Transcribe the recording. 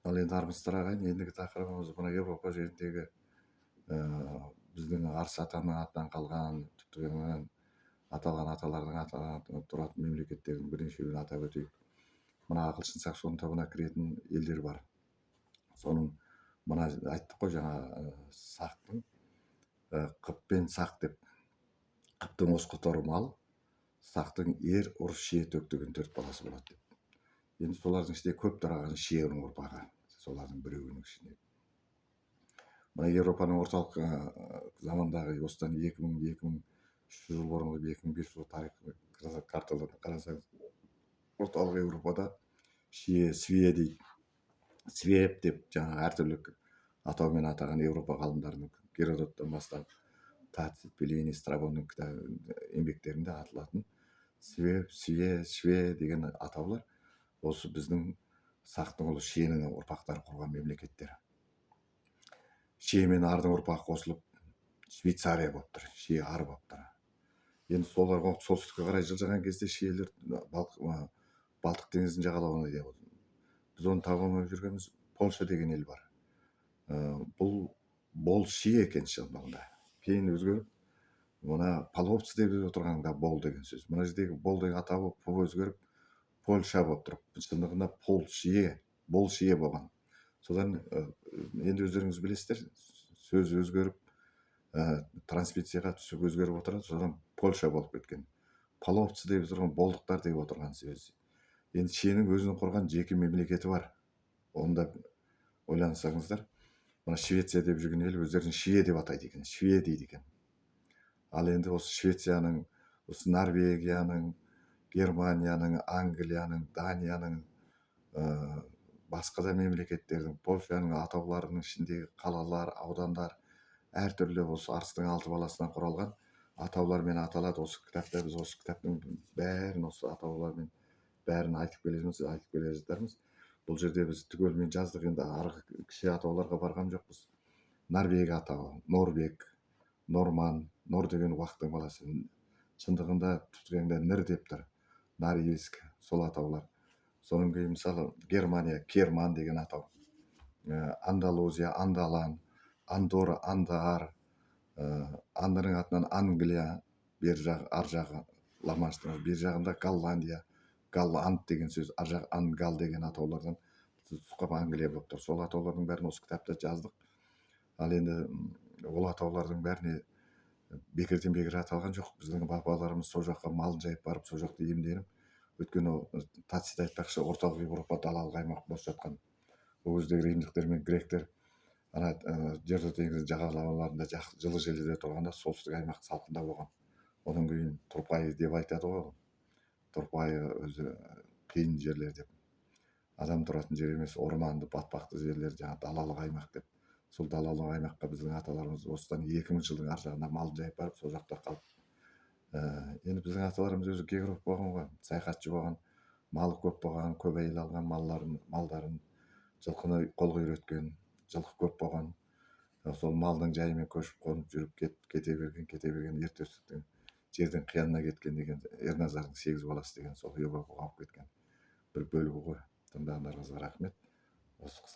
Ал енді армысыздар ағайын, ендігі тақырыбымыз мына Европа жеріндегі біздің арыс атаның атынан қалған, тіпті аталған аталардың атынан тұратын мемлекеттердің бірнешеуін атап өтейік. Мына ағылшын саксон тобына кіретін елдер бар. Соның мына айттық қой жаңа сақтың қып пен сақ деп. Қыптың осқұтары мал, сақтың ер, ұрыс, шие төк деген 4 баласы болады деп. Енді солардың ішінде көп тараған шиенің ұрпағы, солардың біреуінің ішінде. Мына Европаның орталық замандағы осыдан 2000-2300 жыл бұрынғы 2500 жыл тарих карталарына қарасаңыз, орталық Европада шие, свие дейді. Свеп деп жаңа әртүрлі атаумен атаған Европа ғалымдарының Геродоттан бастап Тацит, Плиний, Страбонның еңбектерінде аталатын свеп, свие, шве деген атаулар осы біздің сақтың ұлы шиенің ұрпақтары құрған мемлекеттер. Шие мен ардың ұрпағы қосылып Швейцария болып тұр, шие ар болып тұр. Енді соларға солтүстікке қарай жылжыған кезде шиелер Балтық теңізінің жағалауына ие болды. Біз оны таба алмай жүргеніміз Польша деген ел бар. Бұл бол шие екен шынында. Кейін өзгеріп, мына половцы деп отырғанда бол деген сөз. Мына жердегі бол деген атауы өзгеріп Польша болып тұрып, шындығында пол шие, бол шие болған. Содан енді өздеріңіз білесіздер, сөз өзгеріп, трансмиссияға түсіп өзгеріп отырады, содан Польша болып кеткен. Половцы деп отырған болдықтар деп отырған сөз. Енді шиенің өзінің құрған жеке мемлекеті бар. Оны да ойлансаңыздар, мына Швеция деп жүрген ел өздерін шие деп атайды екен, шве дейді екен. Ал енді осы Швецияның, осы Норвегияның, Германияның, Англияның, Данияның, басқа да мемлекеттердің, Польшаның атауларының ішіндегі қалалар, аудандар әртүрлі осы арыстың 6 баласынан құралған атаулармен аталады. Осы кітапта біз осы кітаптың бәрін осы атаулармен бәрін айтып келе жатармыз. Бұл жерде біз түгелмен жаздық, енді арғы кіші атауларға барған жоқпыз. Норвегия атауы, Норвег, Норман, Нор деген уақыттың баласы. Шындығында түптегенде нір деп тұр. Норильск, сол атаулар. Соның кейін мысалы Германия, Керман деген атау. Андалузия, Андалан, Андора, Андар, Андардың атынан Англия, бер жағы, ар жағы Ла-Манштың, бер жағында Голландия, Голланд деген сөз, ар жағы Ангал деген атаулардан тұтқап Англия болып тұр. Сол атаулардың бәрін осы кітапта жаздық. Ал енді ол атаулардың бәріне бекерден бекер аталған жоқ. Біздің бабаларымыз сол жаққа малын жайып барып, сол жақта емденіп, өйткені Тацит айтпақшы, орталық Европа далалық аймақ бос жатқан. Ол кездегі римдіктер мен гректер ана Жерорта теңізінің жағалауларында жылы жерлерде тұрғанда солтүстік аймақ салқында болған. Одан кейін тұрпайы деп айтады ғой. Тұрпайы өзі қиын жерлер деп. Адам тұратын жер емес, орманды, батпақты жерлер, жаңа далалық аймақ деп. Сол далалық аймаққа біздің аталарымыз осыдан 2000 жылдың ар жағында малын жайып барып, сол жақта қалып. Енді біздің аталарымыз өзі географ болған ғой, саяхатшы болған, малы көп болған, көп әйел алған, малдарын жылқыны қолға үйреткен, жылқы көп болған. Сол малдың жайымен көшіп қонып жүріп кете берген ерте өстіктен жерден қиянына кеткен деген Ерназардың 8 баласы деген сол Европаға алып кеткен бір бөлігі ғой. Тыңдағандарыңызға рахмет.